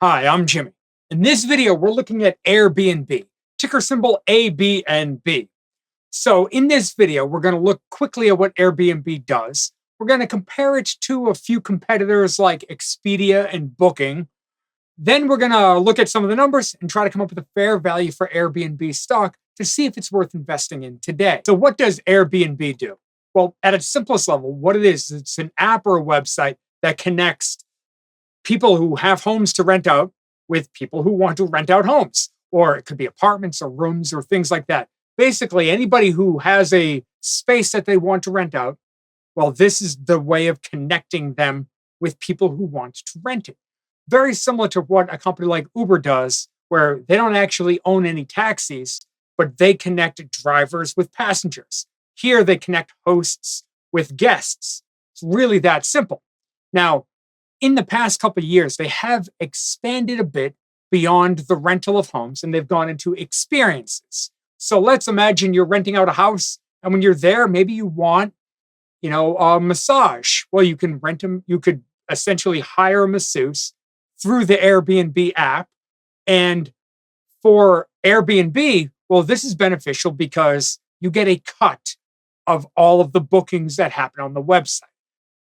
Hi, I'm Jimmy. In this video, we're looking at AirBNB, ticker symbol ABNB. So in this video, we're going to look quickly at what Airbnb does. We're going to compare it to a few competitors like Expedia and Booking. Then we're going to look at some of the numbers and try to come up with a fair value for Airbnb stock to see if it's worth investing in today. So what does Airbnb do? Well, at its simplest level, what it is, it's an app or a website that connects people who have homes to rent out with people who want to rent out homes, or it could be apartments or rooms or things like that. Basically, anybody who has a space that they want to rent out, well, this is the way of connecting them with people who want to rent it. Very similar to what a company like Uber does, where they don't actually own any taxis, but they connect drivers with passengers. Here, they connect hosts with guests. It's really that simple. Now, in the past couple of years, they have expanded a bit beyond the rental of homes and they've gone into experiences. So let's imagine you're renting out a house, and when you're there, maybe you want, a massage. Well, you can rent them. You could essentially hire a masseuse through the Airbnb app. And for Airbnb, well, this is beneficial because you get a cut of all of the bookings that happen on the website.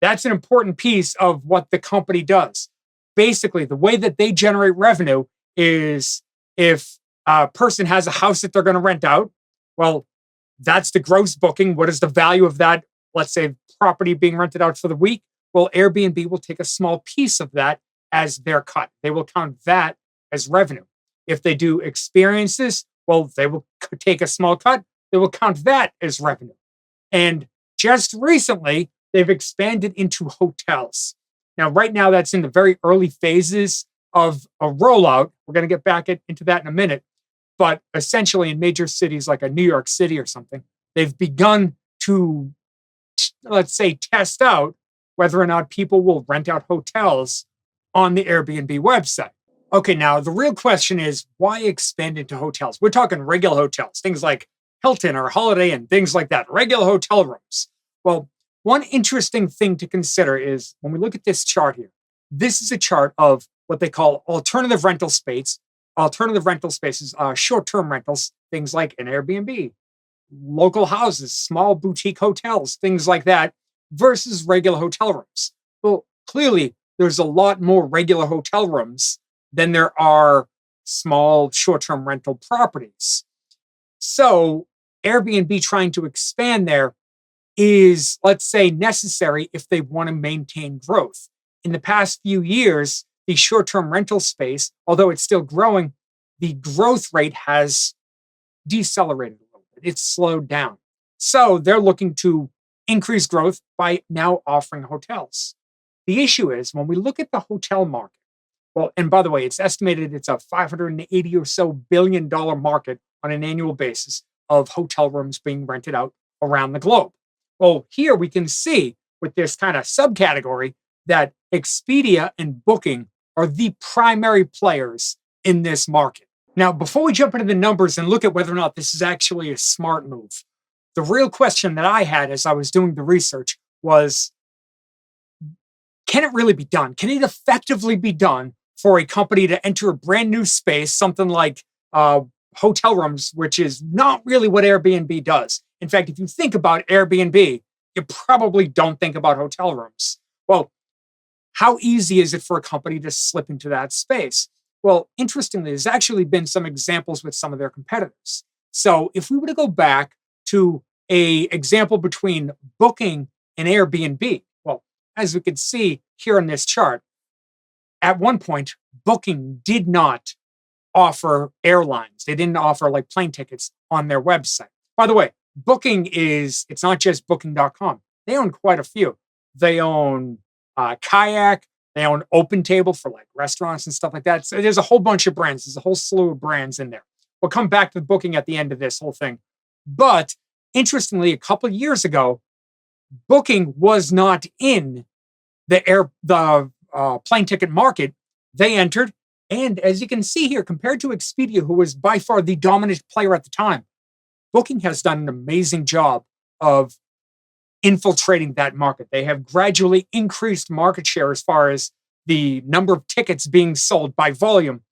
That's an important piece of what the company does. Basically, the way that they generate revenue is if a person has a house that they're going to rent out, well, that's the gross booking. What is the value of that, let's say, property being rented out for the week? Well, Airbnb will take a small piece of that as their cut. They will count that as revenue. If they do experiences, well, they will take a small cut. They will count that as revenue. And just recently, they've expanded into hotels. Now, right now, that's in the very early phases of a rollout. We're going to get back into that in a minute. But essentially, in major cities like a New York City or something, they've begun to, let's say, test out whether or not people will rent out hotels on the Airbnb website. Okay, now the real question is, why expand into hotels? We're talking regular hotels, things like Hilton or Holiday Inn, things like that, regular hotel rooms. Well, one interesting thing to consider is when we look at this chart here, this is a chart of what they call alternative rental space. Alternative rental spaces are short-term rentals, things like an Airbnb, local houses, small boutique hotels, things like that, versus regular hotel rooms. Well, clearly, there's a lot more regular hotel rooms than there are small short-term rental properties. So Airbnb trying to expand there is, let's say, necessary if they want to maintain growth. In the past few years, the short-term rental space, although it's still growing, the growth rate has decelerated a little bit. It's slowed down. So they're looking to increase growth by now offering hotels. The issue is when we look at the hotel market, well, and by the way, it's estimated it's a $580 or so billion market on an annual basis of hotel rooms being rented out around the globe. Well, here we can see with this kind of subcategory that Expedia and Booking are the primary players in this market. Now, before we jump into the numbers and look at whether or not this is actually a smart move, the real question that I had as I was doing the research was, can it really be done? Can it effectively be done for a company to enter a brand new space, something like hotel rooms, which is not really what Airbnb does? In fact, if you think about Airbnb, you probably don't think about hotel rooms. Well, how easy is it for a company to slip into that space? Well, interestingly, there's actually been some examples with some of their competitors. So if we were to go back to an example between Booking and Airbnb, well, as we can see here on this chart, at one point, Booking did not offer airlines. They didn't offer like plane tickets on their website. By the way, Booking it's not just booking.com. They own quite a few. They own Kayak. They own Open Table for like restaurants and stuff like that. So there's a whole bunch of brands. There's a whole slew of brands in there. We'll come back to Booking at the end of this whole thing. But interestingly, a couple of years ago, Booking was not in the plane ticket market. They entered. And as you can see here, compared to Expedia, who was by far the dominant player at the time, Booking has done an amazing job of infiltrating that market. They have gradually increased market share as far as the number of tickets being sold by volume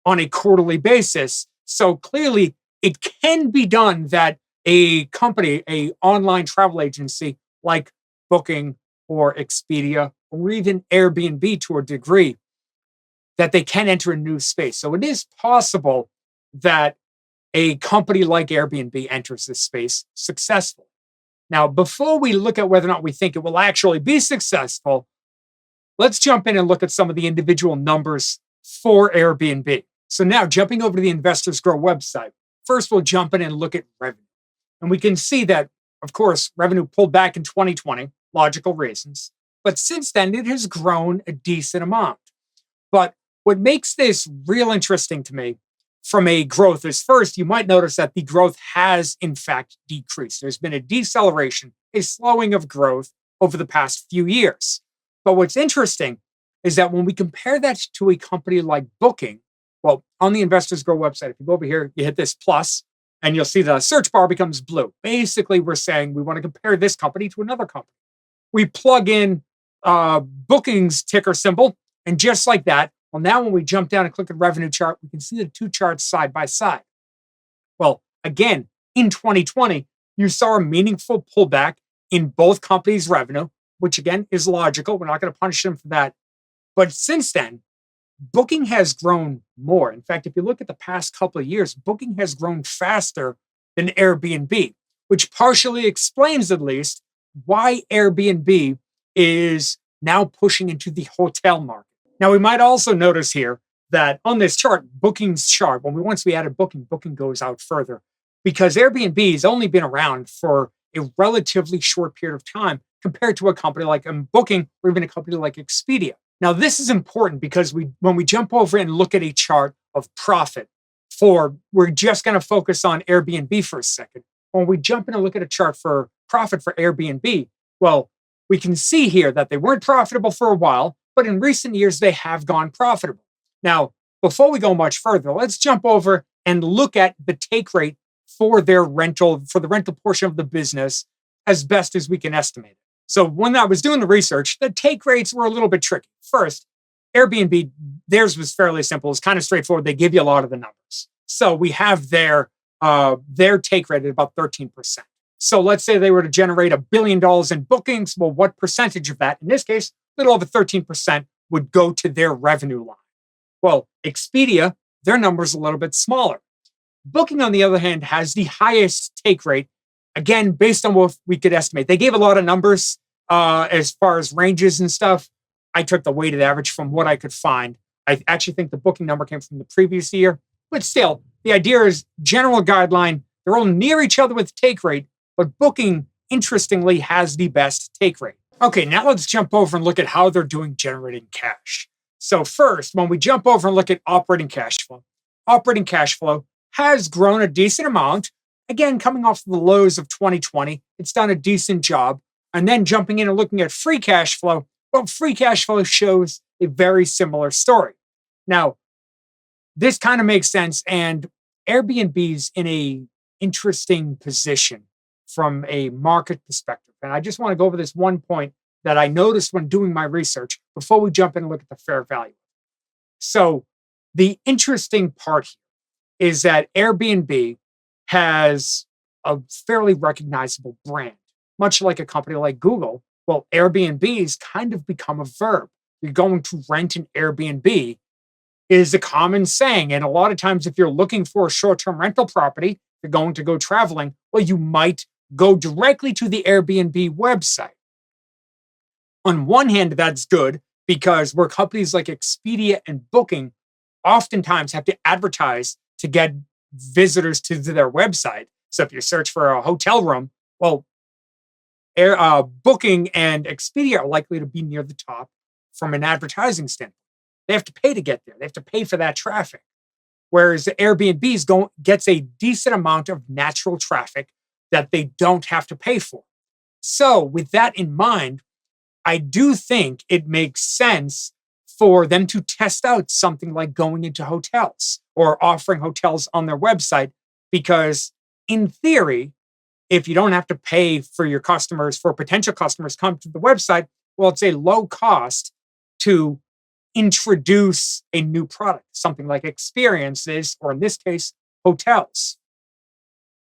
on a quarterly basis. So clearly, it can be done that a company, a online travel agency like Booking or Expedia or even Airbnb to a degree, that they can enter a new space. So it is possible that a company like Airbnb enters this space successfully. Now, before we look at whether or not we think it will actually be successful, let's jump in and look at some of the individual numbers for Airbnb. So now jumping over to the Investors Grow website, first we'll jump in and look at revenue. And we can see that, of course, revenue pulled back in 2020, logical reasons. But since then, it has grown a decent amount. But what makes this real interesting to me from a growth is first, you might notice that the growth has in fact decreased. There's been a deceleration, a slowing of growth over the past few years. But what's interesting is that when we compare that to a company like Booking, well, on the Investors Grow website, if you go over here, you hit this plus, and you'll see the search bar becomes blue. Basically, we're saying we want to compare this company to another company. We plug in Booking's ticker symbol, and just like that, well, now when we jump down and click the revenue chart, we can see the two charts side by side. Well, again, in 2020, you saw a meaningful pullback in both companies' revenue, which again is logical. We're not going to punish them for that. But since then, Booking has grown more. In fact, if you look at the past couple of years, Booking has grown faster than Airbnb, which partially explains at least why Airbnb is now pushing into the hotel market. Now, we might also notice here that on this chart, Booking's chart, once we added Booking, Booking goes out further because Airbnb has only been around for a relatively short period of time compared to a company like Booking or even a company like Expedia. Now, this is important because when we jump over and look at a chart of profit we're just going to focus on Airbnb for a second. When we jump in and look at a chart for profit for Airbnb, well, we can see here that they weren't profitable for a while, but in recent years, they have gone profitable. Now, before we go much further, let's jump over and look at the take rate for the rental portion of the business as best as we can estimate it. So when I was doing the research, the take rates were a little bit tricky. First, Airbnb, theirs was fairly simple. It's kind of straightforward. They give you a lot of the numbers. So we have their take rate at about 13%. So let's say they were to generate $1 billion in bookings. Well, what percentage of that, in this case, a little over 13%, would go to their revenue line? Well, Expedia, their number's a little bit smaller. Booking, on the other hand, has the highest take rate, again, based on what we could estimate. They gave a lot of numbers as far as ranges and stuff. I took the weighted average from what I could find. I actually think the Booking number came from the previous year. But still, the idea is general guideline. They're all near each other with take rate, but Booking, interestingly, has the best take rate. Okay, now let's jump over and look at how they're doing generating cash. So first, when we jump over and look at operating cash flow has grown a decent amount. Again, coming off the lows of 2020, it's done a decent job. And then jumping in and looking at free cash flow, well, free cash flow shows a very similar story. Now, this kind of makes sense, and Airbnb's in a interesting position from a market perspective. And I just want to go over this one point that I noticed when doing my research before we jump in and look at the fair value. So the interesting part here is that Airbnb has a fairly recognizable brand, much like a company like Google. Well, Airbnb's kind of become a verb. You're going to rent an Airbnb is a common saying. And a lot of times, if you're looking for a short-term rental property, you're going to go traveling, well, you might go directly to the Airbnb website. On one hand, that's good because where companies like Expedia and Booking oftentimes have to advertise to get visitors to their website. So if you search for a hotel room, well, Booking and Expedia are likely to be near the top from an advertising standpoint. They have to pay to get there. They have to pay for that traffic. Whereas the Airbnb gets a decent amount of natural traffic that they don't have to pay for. So with that in mind, I do think it makes sense for them to test out something like going into hotels or offering hotels on their website, because in theory, if you don't have to pay for your customers, for potential customers come to the website, well, it's a low cost to introduce a new product, something like experiences, or in this case, hotels.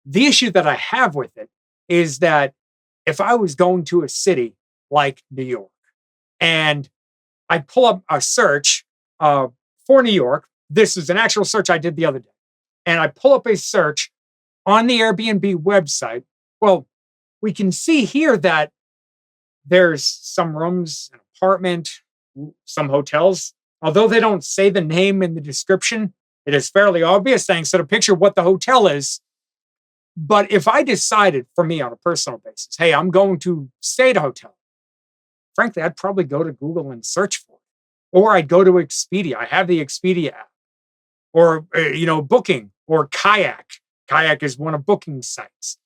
The issue that I have with it is that if I was going to a city like New York and I pull up a search for New York, this is an actual search I did the other day, and I pull up a search on the Airbnb website, well, we can see here that there's some rooms, an apartment, some hotels. Although they don't say the name in the description, it is fairly obvious thanks to the picture what the hotel is. But if I decided for me on a personal basis, hey, I'm going to stay at a hotel, frankly, I'd probably go to Google and search for it. Or I'd go to Expedia. I have the Expedia app. Or, Booking or Kayak. Kayak is one of booking sites.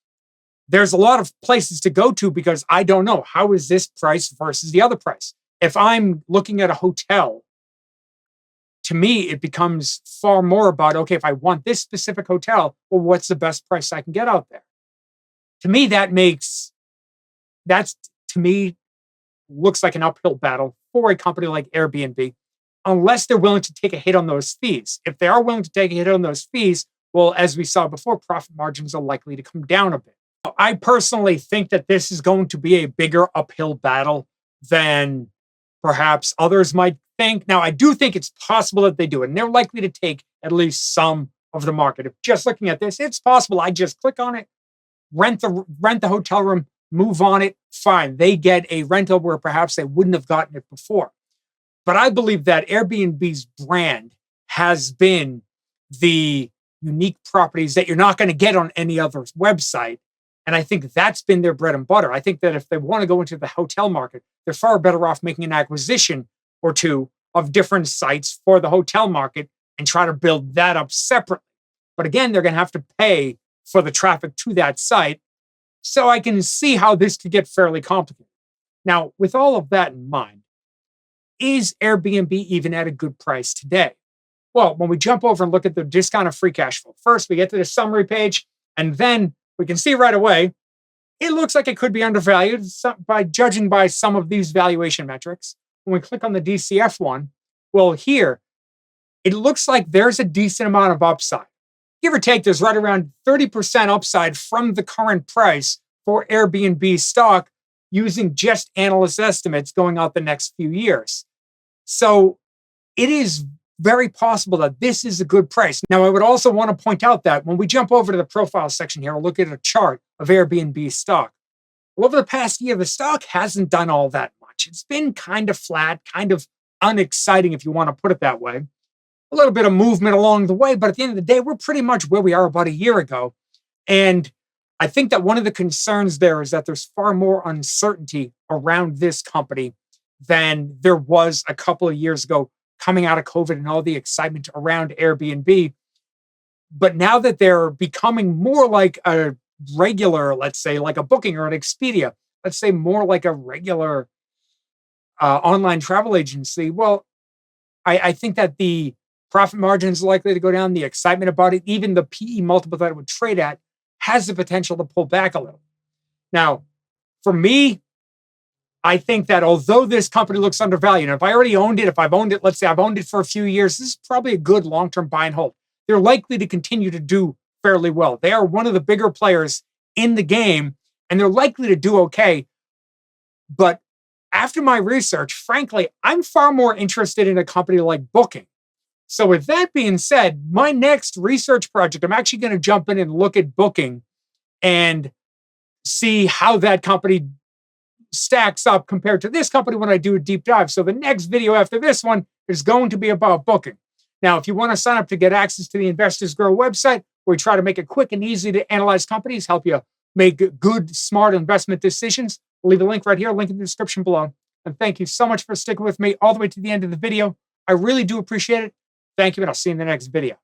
There's a lot of places to go to because I don't know, how is this price versus the other price? If I'm looking at a hotel, to me, it becomes far more about, okay, if I want this specific hotel, well, what's the best price I can get out there? To me, to me, looks like an uphill battle for a company like Airbnb, unless they're willing to take a hit on those fees. If they are willing to take a hit on those fees, well, as we saw before, profit margins are likely to come down a bit. I personally think that this is going to be a bigger uphill battle than perhaps others might think. Now, I do think it's possible that they do, and they're likely to take at least some of the market. If just looking at this, it's possible I just click on it, rent the hotel room, move on it, fine. They get a rental where perhaps they wouldn't have gotten it before. But I believe that Airbnb's brand has been the unique properties that you're not going to get on any other website. And I think that's been their bread and butter. I think that if they want to go into the hotel market, they're far better off making an acquisition or two of different sites for the hotel market and try to build that up separately. But again, they're going to have to pay for the traffic to that site. So I can see how this could get fairly complicated. Now, with all of that in mind, is Airbnb even at a good price today? Well, when we jump over and look at the discounted free cash flow, first we get to the summary page, and then we can see right away, it looks like it could be undervalued by judging by some of these valuation metrics. When we click on the DCF one, well, here, it looks like there's a decent amount of upside. Give or take, there's right around 30% upside from the current price for Airbnb stock using just analyst estimates going out the next few years. So it is very possible that this is a good price. Now, I would also want to point out that when we jump over to the profile section here, we'll look at a chart of Airbnb stock. Well, over the past year, the stock hasn't done all that much. It's been kind of flat, kind of unexciting, if you want to put it that way. A little bit of movement along the way, but at the end of the day, we're pretty much where we are about a year ago. And I think that one of the concerns there is that there's far more uncertainty around this company than there was a couple of years ago coming out of COVID and all the excitement around Airbnb. But now that they're becoming more like a regular, let's say like a Booking or an Expedia, let's say more like a regular online travel agency, well, I think that the profit margin is likely to go down, the excitement about it, even the PE multiple that it would trade at has the potential to pull back a little. Now, for me, I think that although this company looks undervalued, and if I already owned it, if I've owned it, let's say I've owned it for a few years, this is probably a good long-term buy and hold. They're likely to continue to do fairly well. They are one of the bigger players in the game, and they're likely to do okay. But after my research, frankly, I'm far more interested in a company like Booking. So with that being said, my next research project, I'm actually going to jump in and look at Booking and see how that company stacks up compared to this company when I do a deep dive. So the next video after this one is going to be about Booking. Now, if you want to sign up to get access to the Investors Grow website, where we try to make it quick and easy to analyze companies, help you make good, smart investment decisions, I'll leave a link right here, link in the description below. And thank you so much for sticking with me all the way to the end of the video. I really do appreciate it. Thank you, and I'll see you in the next video.